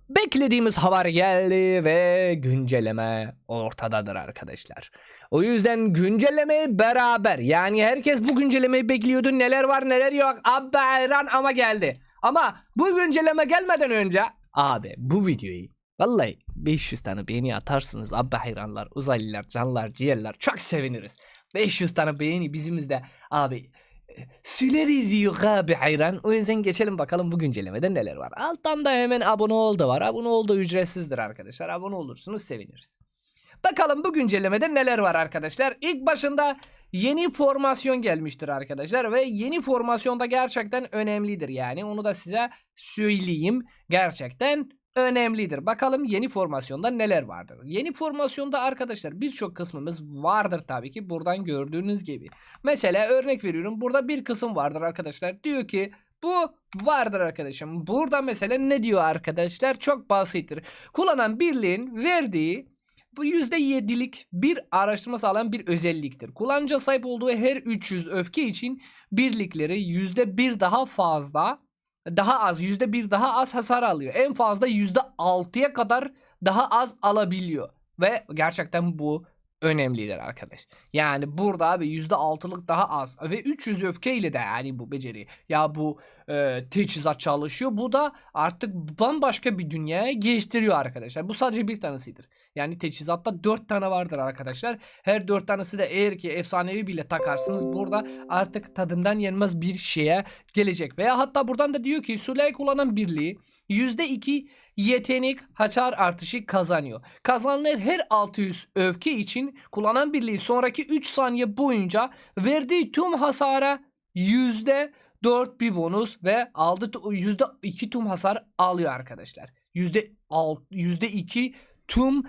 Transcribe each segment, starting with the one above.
Beklediğimiz haber geldi ve güncelleme ortadadır arkadaşlar. O yüzden güncelleme beraber, yani herkes bu güncellemeyi bekliyordu. Neler var neler yok. Abba hayran ama geldi. Ama bu güncelleme gelmeden önce abi bu videoyu vallahi 500 tane beğeni atarsınız abba hayranlar, uzaylılar, canlılar, ciğerler, çok seviniriz. 500 tane beğeni bizimizde abi. Süleriz diyor abi hayran. O yüzden geçelim bakalım bu güncellemede neler var. Alttan da hemen abone ol da var. Abone ol da ücretsizdir arkadaşlar. Abone olursunuz seviniriz. Bakalım bu güncellemede neler var arkadaşlar. İlk başında yeni formasyon gelmiştir arkadaşlar. Ve yeni formasyon da gerçekten önemlidir. Yani onu da size söyleyeyim. Gerçekten önemlidir. Bakalım yeni formasyonda neler vardır. Yeni formasyonda arkadaşlar birçok kısmımız vardır tabii ki. Buradan gördüğünüz gibi. Mesela örnek veriyorum. Burada bir kısım vardır arkadaşlar. Diyor ki bu vardır arkadaşım. Burada mesela ne diyor arkadaşlar? Çok basittir. Kullanan birliğin verdiği bu %7'lik bir araştırma sağlayan bir özelliktir. Kullanıcıya sahip olduğu her 300 öfke için birlikleri %1 daha fazla, daha az, %1 daha az hasar alıyor. En fazla %6'ya kadar daha az alabiliyor. Ve gerçekten bu önemlidir arkadaş. Yani burada abi %6'lık daha az ve 300 öfkeyle de yani bu beceri ya bu teçhizat çalışıyor. Bu da artık bambaşka bir dünyaya geçtiriyor arkadaşlar. Bu sadece bir tanesidir. Yani teçhizatta 4 tane vardır arkadaşlar. Her 4 tanesi de eğer ki efsanevi bile takarsınız burada artık tadından yenmez bir şeye gelecek. Veya hatta buradan da diyor ki Sulay kullanan birliği %2 yetenek hasar artışı kazanıyor. Kazanılan her 600 öfke için kullanan birliği sonraki 3 saniye boyunca verdiği tüm hasara %4 bir bonus ve aldığı %2 tüm hasar alıyor arkadaşlar. %2 tüm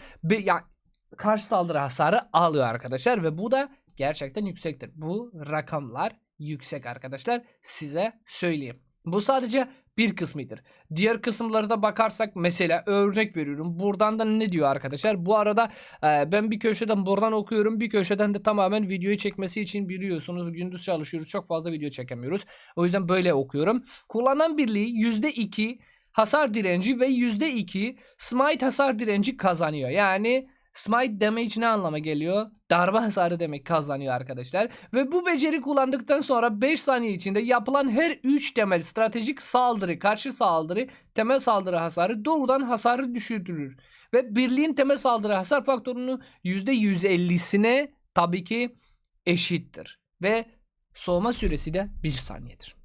karşı saldırı hasarı alıyor arkadaşlar ve bu da gerçekten yüksektir. Bu rakamlar yüksek arkadaşlar, size söyleyeyim. Bu sadece bir kısmıdır. Diğer kısımlara da bakarsak mesela örnek veriyorum. Buradan da ne diyor arkadaşlar? Bu arada ben bir köşeden buradan okuyorum. Bir köşeden de tamamen videoyu çekmesi için biliyorsunuz gündüz çalışıyoruz. Çok fazla video çekemiyoruz. O yüzden böyle okuyorum. Kullanan birliği %2 hasar direnci ve %2 smite hasar direnci kazanıyor. Yani smite damage ne anlama geliyor? Darbe hasarı demek kazanıyor arkadaşlar. Ve bu beceri kullandıktan sonra 5 saniye içinde yapılan her 3 temel stratejik saldırı, karşı saldırı, temel saldırı hasarı doğrudan hasarı düşürtülür. Ve birliğin temel saldırı hasar faktörünü %150'sine tabii ki eşittir. Ve soğuma süresi de 1 saniyedir.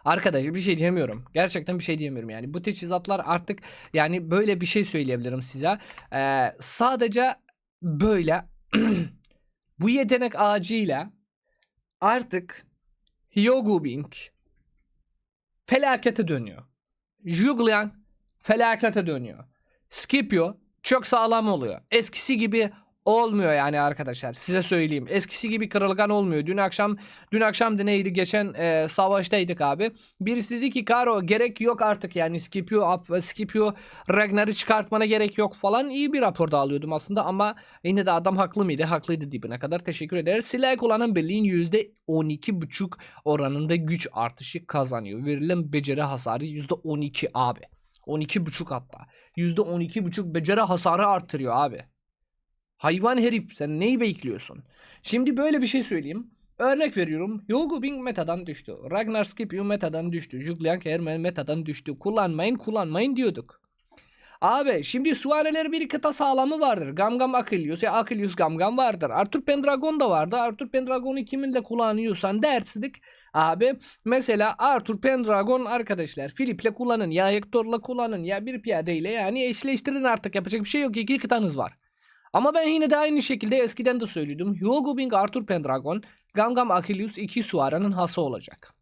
Arkadaşlar bir şey diyemiyorum. Gerçekten bir şey diyemiyorum yani. Bu teçhizatlar artık yani böyle bir şey söyleyebilirim size. Sadece böyle bu yetenek ağacıyla artık Hyogubing felakete dönüyor. Jugliang felakete dönüyor. Scipio çok sağlam oluyor. Eskisi gibi olmuyor yani arkadaşlar. Size söyleyeyim. Eskisi gibi kırılgan olmuyor. Dün akşam da neydi? Geçen savaştaydık abi. Birisi dedi ki Karo gerek yok artık yani Scipio Ragnar'ı çıkartmana gerek yok falan. İyi bir raporda alıyordum aslında ama yine de adam haklı mıydı? Haklıydı dibine kadar. Teşekkür ederiz. Silah kullanan birliğin %12,5 oranında güç artışı kazanıyor. Verilen beceri hasarı %12 abi. 12,5 hatta. %12,5 beceri hasarı artırıyor abi. Hayvan herif, sen neyi bekliyorsun? Şimdi böyle bir şey söyleyeyim. Örnek veriyorum. Hyogubing metadan düştü. Ragnar Scipio metadan düştü. Juglian Herman metadan düştü. Kullanmayın diyorduk. Abi şimdi süvariler bir kıta sağlamı vardır. Gamgam Achilles ya Achilles Gamgam vardır. Arthur Pendragon da vardı. Arthur Pendragon'u kiminle kullanıyorsan dersdik. Abi mesela Arthur Pendragon arkadaşlar Philip'le kullanın ya Hector'la kullanın ya bir piyadeyle yani eşleştirin artık yapacak bir şey yok. İki kıtanız var. Ama ben yine de aynı şekilde eskiden de söylüyordum. Hyogubing Arthur Pendragon, Gamgam Achilles 2 suaranın hası olacak.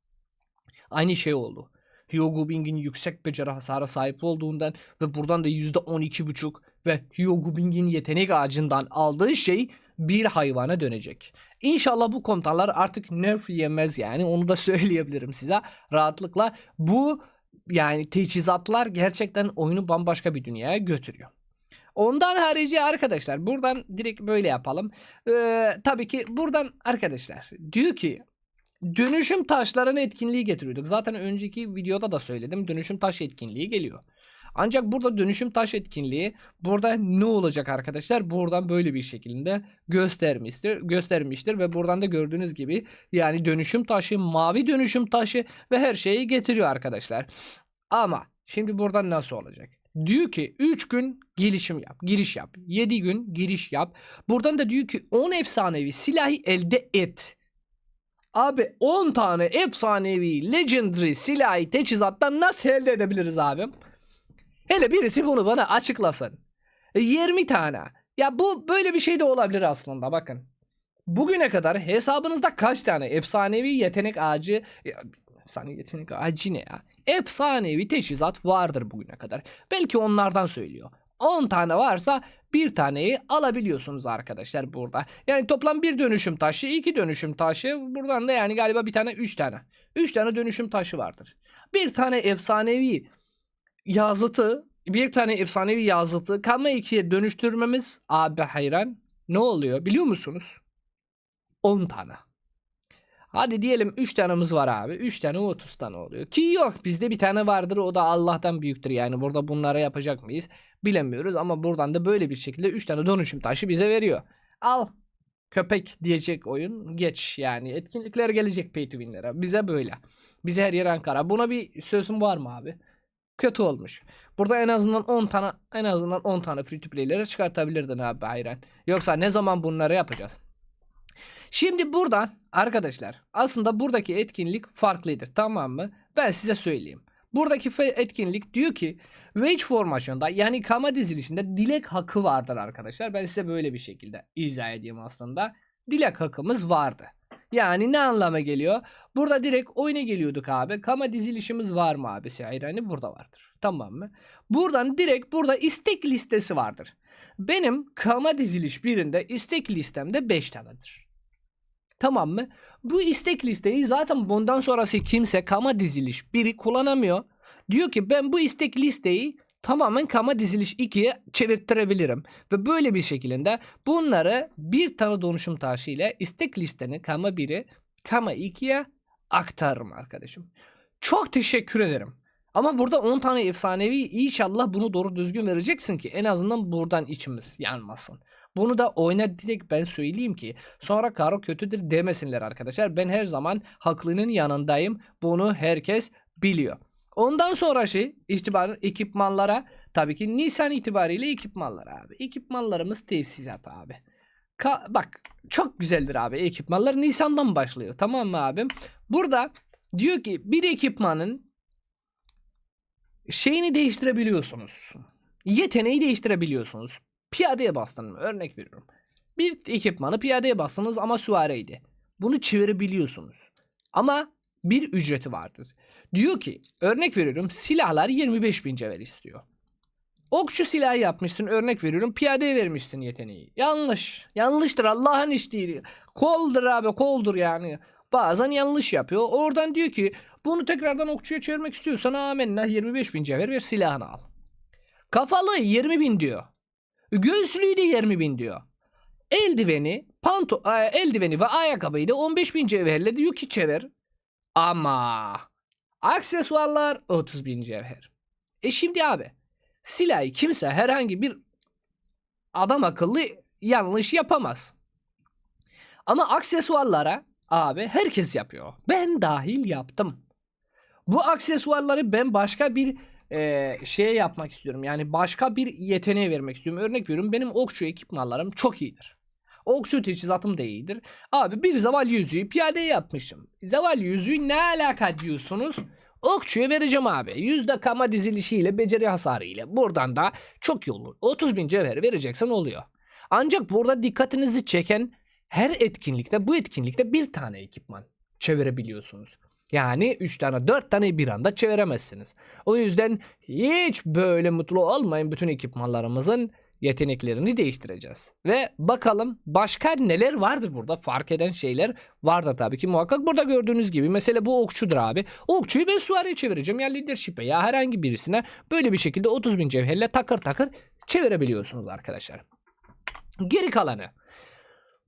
Aynı şey oldu. Hyogubing'in yüksek beceri hasara sahip olduğundan ve buradan da %12,5 ve Hyogubing'in yetenek ağacından aldığı şey bir hayvana dönecek. İnşallah bu komutanlar artık nerf yemez yani onu da söyleyebilirim size rahatlıkla. Bu yani teçhizatlar gerçekten oyunu bambaşka bir dünyaya götürüyor. Ondan harici arkadaşlar buradan direkt böyle yapalım. Tabii ki buradan arkadaşlar diyor ki dönüşüm taşlarının etkinliği getiriyorduk. Zaten önceki videoda da söyledim. Dönüşüm taş etkinliği geliyor. Ancak burada dönüşüm taş etkinliği burada ne olacak arkadaşlar? Buradan böyle bir şekilde göstermiştir ve buradan da gördüğünüz gibi yani dönüşüm taşı, mavi dönüşüm taşı ve her şeyi getiriyor arkadaşlar. Ama şimdi buradan nasıl olacak? Diyor ki 3 gün giriş yap. 7 gün giriş yap. Buradan da diyor ki 10 efsanevi silahı elde et. Abi 10 tane efsanevi legendary silahı teçhizattan nasıl elde edebiliriz abim? Hele birisi bunu bana açıklasın. 20 tane. Ya bu böyle bir şey de olabilir aslında bakın. Bugüne kadar hesabınızda kaç tane efsanevi yetenek ağacı efsanevi yetenek ağacı ne ya? Efsanevi teçhizat vardır bugüne kadar. Belki onlardan söylüyor. 10 tane varsa bir taneyi alabiliyorsunuz arkadaşlar burada. Yani toplam bir dönüşüm taşı, 2 dönüşüm taşı. Buradan da yani galiba bir tane 3 tane. 3 tane dönüşüm taşı vardır. Bir tane efsanevi yazıtı kalma 2'ye dönüştürmemiz abi hayran. Ne oluyor biliyor musunuz? 10 tane. Hadi diyelim 3 tanemiz var abi. 3 tane 30 tane oluyor. Ki yok bizde bir tane vardır o da Allah'tan büyüktür. Yani burada bunlara yapacak mıyız bilemiyoruz. Ama buradan da böyle bir şekilde 3 tane dönüşüm taşı bize veriyor. Al köpek diyecek oyun geç yani. Etkinlikler gelecek pay to win'lere. Bize böyle. Bize her yer Ankara. Buna bir sözüm var mı abi? Kötü olmuş. Burada en azından 10 tane free to play'lere çıkartabilirdin abi hayran. Yoksa ne zaman bunları yapacağız? Şimdi burada arkadaşlar aslında buradaki etkinlik farklıdır tamam mı? Ben size söyleyeyim. Buradaki etkinlik diyor ki wage formasyonda yani kama dizilişinde dilek hakkı vardır arkadaşlar. Ben size böyle bir şekilde izah edeyim aslında. Dilek hakkımız vardı. Yani ne anlama geliyor? Burada direkt oyuna geliyorduk abi. Kama dizilişimiz var mı abi? Hani burada vardır. Tamam mı? Buradan direkt burada istek listesi vardır. Benim kama diziliş birinde istek listemde 5 tanedir. Tamam mı? Bu istek listeyi zaten bundan sonrası kimse kama diziliş biri kullanamıyor. Diyor ki ben bu istek listeyi tamamen kama diziliş 2'ye çevirttirebilirim. Ve böyle bir şekilde bunları bir tane dönüşüm taşı ile istek listeni kama 1'i kama 2'ye aktarırım arkadaşım. Çok teşekkür ederim. Ama burada 10 tane efsanevi inşallah bunu doğru düzgün vereceksin ki en azından buradan içimiz yanmasın. Bunu da oyna direkt ben söyleyeyim ki sonra Karo kötüdür demesinler arkadaşlar. Ben her zaman haklının yanındayım. Bunu herkes biliyor. Ondan sonra itibaren ekipmanlara tabii ki Nisan itibariyle ekipmanlar abi. Ekipmanlarımız tesisat abi. Bak çok güzeldir abi ekipmanlar Nisan'dan başlıyor tamam mı abim? Burada diyor ki bir ekipmanın şeyini değiştirebiliyorsunuz. Yeteneği değiştirebiliyorsunuz. Piyadeye bastınız örnek veriyorum. Bir ekipmanı piyadeye bastınız ama süvariydi. Bunu çevirebiliyorsunuz. Ama bir ücreti vardır. Diyor ki örnek veriyorum silahlar 25.000 cevher istiyor. Okçu silahı yapmışsın örnek veriyorum piyadeye vermişsin yeteneği. Yanlış. Yanlıştır Allah'ın iş değil. Koldur abi koldur yani. Bazen yanlış yapıyor. Oradan diyor ki bunu tekrardan okçuya çevirmek istiyorsan amenna 25.000 cevher ver silahını al. Kafalı 20.000 diyor. Göğüslüğü de 20.000 diyor. Eldiveni ve ayakkabıyı da 15.000 cevherle diyor ki çevir. Ama aksesuarlar 30.000 cevher. Şimdi abi silahı kimse herhangi bir adam akıllı yanlış yapamaz. Ama aksesuarlara abi herkes yapıyor. Ben dahil yaptım. Bu aksesuarları ben başka bir şeye yapmak istiyorum. Yani başka bir yeteneğe vermek istiyorum. Örnek veriyorum benim okçu ekipmanlarım çok iyidir. Okçu teçhizatım da iyidir. Abi bir zeval yüzüğü piyade yapmışım. Zeval yüzüğü ne alaka diyorsunuz? Okçuya vereceğim abi. Yüzde kama dizilişiyle beceri hasarı ile. Buradan da çok iyi olur. 30.000 cevher vereceksen oluyor. Ancak burada dikkatinizi çeken her etkinlikte bu etkinlikte bir tane ekipman çevirebiliyorsunuz. Yani 3 tane 4 tane bir anda çeviremezsiniz. O yüzden hiç böyle mutlu olmayın bütün ekipmanlarımızın yeteneklerini değiştireceğiz. Ve bakalım başka neler vardır burada fark eden şeyler vardır tabii ki muhakkak. Burada gördüğünüz gibi mesela bu okçudur abi. Okçuyu ben süvariye çevireceğim ya leadership'e ya herhangi birisine böyle bir şekilde 30.000 cevherle takır takır çevirebiliyorsunuz arkadaşlar. Geri kalanı.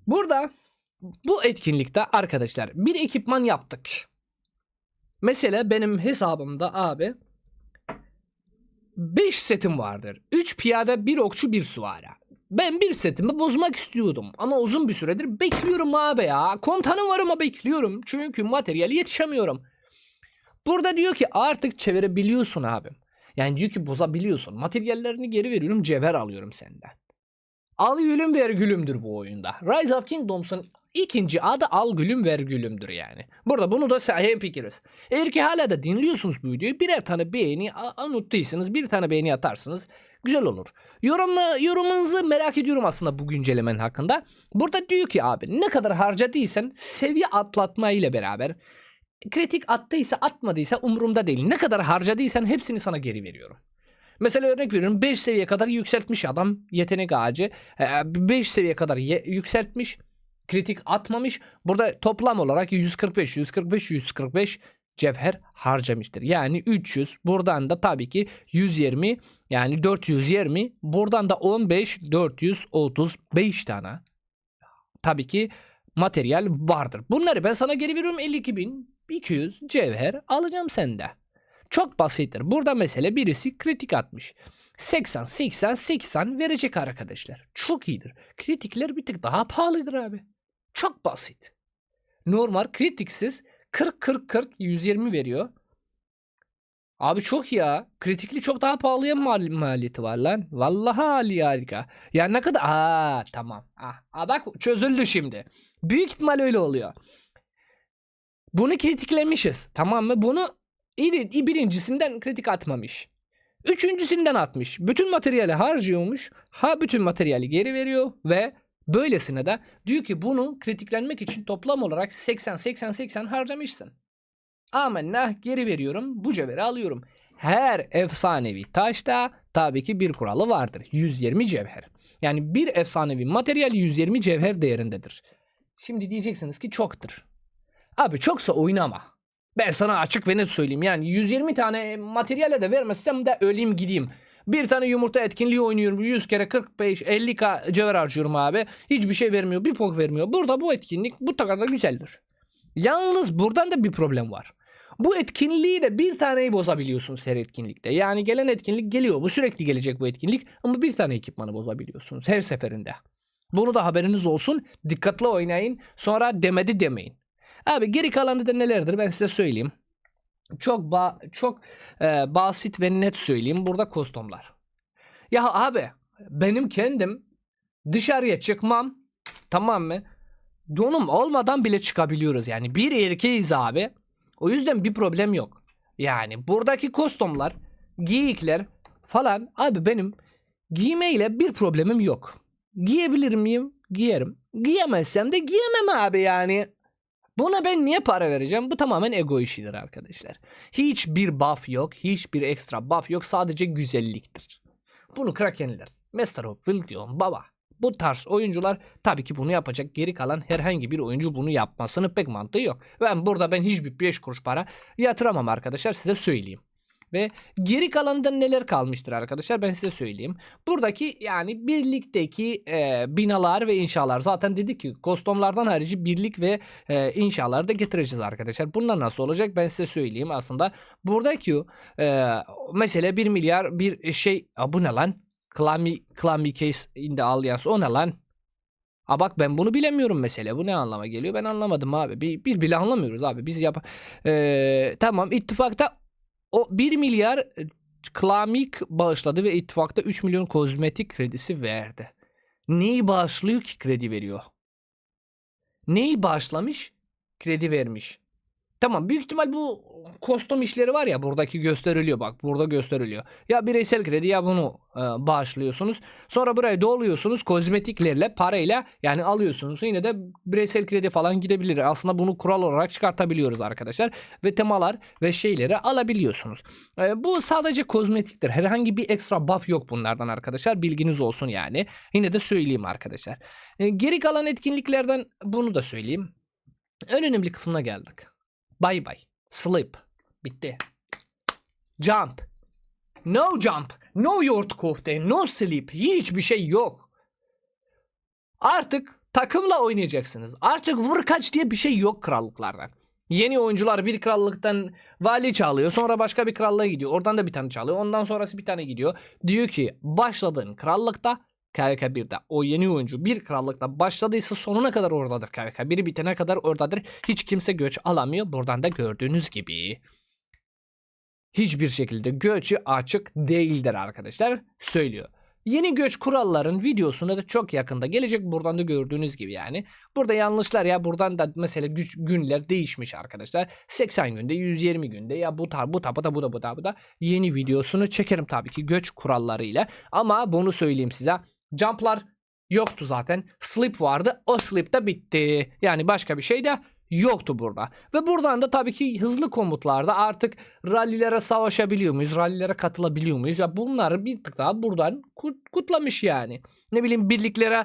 Burada bu etkinlikte arkadaşlar bir ekipman yaptık. Mesela benim hesabımda abi 5 setim vardır. 3 piyade, 1 okçu, 1 süvari. Ben bir setimi bozmak istiyordum ama uzun bir süredir bekliyorum abi ya. Komutanım var ama bekliyorum. Çünkü materyali yetişemiyorum. Burada diyor ki artık çevirebiliyorsun abim. Yani diyor ki bozabiliyorsun. Materyallerini geri veriyorum, cevher alıyorum senden. Al gülüm ver gülümdür bu oyunda. Rise of Kingdoms'un ikinci adı al gülüm ver gülümdür yani. Burada bunu da hemfikiriz. Eğer ki hala da dinliyorsunuz bu videoyu, birer tane beğeni unuttuysanız bir tane beğeni atarsınız. Güzel olur. Yorumunuzu merak ediyorum aslında bu güncellemenin hakkında. Burada diyor ki abi ne kadar harcadıysan seviye atlatma ile beraber kritik attıysa atmadıysa umurumda değil. Ne kadar harcadıysan hepsini sana geri veriyorum. Mesela örnek veriyorum 5 seviye kadar yükseltmiş adam yetenek ağacı. 5 seviye kadar yükseltmiş. Kritik atmamış. Burada toplam olarak 145 cevher harcamıştır. Yani 300. Buradan da tabii ki 120 yani 420. Buradan da 15 435 tane. Tabii ki materyal vardır. Bunları ben sana geri veriyorum 52.200 cevher alacağım sende. Çok basittir. Burada mesele birisi kritik atmış. 80 verecek arkadaşlar. Çok iyidir. Kritikler bir tık daha pahalıdır abi. Çok basit. Normal kritiksiz 40 120 veriyor. Abi çok ya. Kritikli çok daha pahalıya maliyeti var lan. Vallahi harika. Ya ne kadar... Tamam. Bak çözüldü şimdi. Büyük ihtimal öyle oluyor. Bunu kritiklemişiz. Tamam mı? Bunu birincisinden kritik atmamış. Üçüncüsünden atmış. Bütün materyali harcıyormuş. Bütün materyali geri veriyor ve böylesine de diyor ki bunu kritiklenmek için toplam olarak 80 harcamışsın. Amenna geri veriyorum. Bu cevheri alıyorum. Her efsanevi taşta tabii ki bir kuralı vardır. 120 cevher. Yani bir efsanevi materyal 120 cevher değerindedir. Şimdi diyeceksiniz ki çoktur. Abi çoksa oynama. Ben sana açık ve net söyleyeyim. Yani 120 tane materyale de vermezsem de öleyim gideyim. Bir tane yumurta etkinliği oynuyorum. 100 kere 45-50k cevher harcıyorum abi. Hiçbir şey vermiyor. Bir pok vermiyor. Burada bu etkinlik bu kadar da güzeldir. Yalnız buradan da bir problem var. Bu etkinliği de bir taneyi bozabiliyorsunuz her etkinlikte. Yani gelen etkinlik geliyor. Bu sürekli gelecek bu etkinlik. Ama bir tane ekipmanı bozabiliyorsunuz her seferinde. Bunu da haberiniz olsun. Dikkatli oynayın. Sonra demedi demeyin. Abi geri kalanı da nelerdir ben size söyleyeyim. Çok basit ve net söyleyeyim. Burada kostümler. Ya abi benim kendim dışarıya çıkmam, tamam mı? Donum olmadan bile çıkabiliyoruz. Yani bir erkeğiz abi. O yüzden bir problem yok. Yani buradaki kostümler, giyikler falan abi benim giymeyle bir problemim yok. Giyebilir miyim? Giyerim. Giyemezsem de giyemem abi yani. Buna ben niye para vereceğim? Bu tamamen ego işidir arkadaşlar. Hiçbir buff yok. Hiçbir ekstra buff yok. Sadece güzelliktir. Bunu Krakenler, Master of Wildion, Baba. Bu tarz oyuncular tabii ki bunu yapacak. Geri kalan herhangi bir oyuncu bunu yapmasının pek mantığı yok. Ben hiçbir 5 kuruş para yatıramam arkadaşlar, size söyleyeyim. Ve geri kalanında neler kalmıştır arkadaşlar ben size söyleyeyim. Buradaki yani birlikteki binalar ve inşalar zaten dedik ki kostümlerden harici birlik ve inşaları da getireceğiz arkadaşlar. Bunlar nasıl olacak ben size söyleyeyim aslında. Buradaki mesela 1 milyar bir şey bu ne lan? Clammy Case in the Alliance o ne lan? Bak ben bunu bilemiyorum mesela. Bu ne anlama geliyor? Ben anlamadım abi. Biz bile anlamıyoruz abi. Tamam ittifakta o 1 milyar Klamik bağışladı ve ittifakta 3 milyon kozmetik kredisi verdi. Neyi bağışlıyor ki kredi veriyor? Neyi bağışlamış? Kredi vermiş. Tamam büyük ihtimal bu kostüm işleri var ya buradaki gösteriliyor bak burada gösteriliyor. Ya bireysel kredi ya bunu bağışlıyorsunuz. Sonra buraya doluyorsunuz kozmetiklerle parayla yani alıyorsunuz. Yine de bireysel kredi falan gidebilir. Aslında bunu kural olarak çıkartabiliyoruz arkadaşlar. Ve temalar ve şeyleri alabiliyorsunuz. Bu sadece kozmetiktir. Herhangi bir ekstra buff yok bunlardan arkadaşlar. Bilginiz olsun yani. Yine de söyleyeyim arkadaşlar. Geri kalan etkinliklerden bunu da söyleyeyim. En önemli kısmına geldik. Bye bye. Sleep. Bitti. Jump. No jump. No yoğurt köfte. No sleep. Hiçbir şey yok. Artık takımla oynayacaksınız. Artık vur kaç diye bir şey yok krallıklardan. Yeni oyuncular bir krallıktan vali çağırıyor. Sonra başka bir krallığa gidiyor. Oradan da bir tane çağırıyor. Ondan sonrası bir tane gidiyor. Diyor ki başladığın krallıkta KVK1'de o yeni oyuncu bir krallıkta başladıysa sonuna kadar oradadır. KVK1 bitene kadar oradadır. Hiç kimse göç alamıyor. Buradan da gördüğünüz gibi hiçbir şekilde göçü açık değildir arkadaşlar. Söylüyor. Yeni göç kuralların videosuna da çok yakında gelecek. Buradan da gördüğünüz gibi yani. Burada yanlışlar ya buradan da mesela günler değişmiş arkadaşlar. 80 günde 120 günde ya bu da yeni videosunu çekerim tabii ki göç kurallarıyla. Ama bunu söyleyeyim size. Jumplar yoktu zaten. Sleep vardı. O sleep de bitti. Yani başka bir şey de yoktu burada. Ve buradan da tabii ki hızlı komutlarda artık rallilere savaşabiliyor muyuz? Rallilere katılabiliyor muyuz? Ya bunları bir tık daha buradan kutlamış yani. Ne bileyim birliklere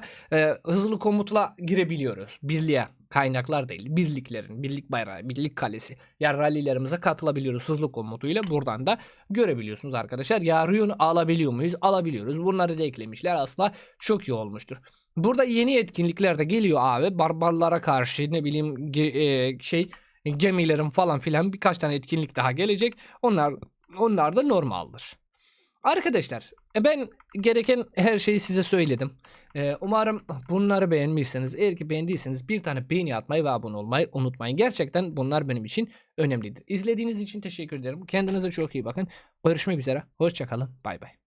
hızlı komutla girebiliyoruz. Birliğe kaynaklar değil. Birliklerin, birlik bayrağı, birlik kalesi. Ya rallilerimize katılabiliyoruz hızlı komutuyla. Buradan da görebiliyorsunuz arkadaşlar. Ya Rune alabiliyor muyuz? Alabiliyoruz. Bunları da eklemişler. Aslında çok iyi olmuştur. Burada yeni etkinlikler de geliyor abi. Barbarlara karşı ne bileyim gemilerin falan filan birkaç tane etkinlik daha gelecek. Onlar da normaldir. Arkadaşlar ben gereken her şeyi size söyledim. Umarım bunları beğenmişsiniz. Eğer ki beğendiyseniz bir tane beğeni atmayı ve abone olmayı unutmayın. Gerçekten bunlar benim için önemlidir. İzlediğiniz için teşekkür ederim. Kendinize çok iyi bakın. Görüşmek üzere. Hoşçakalın. Bay bay.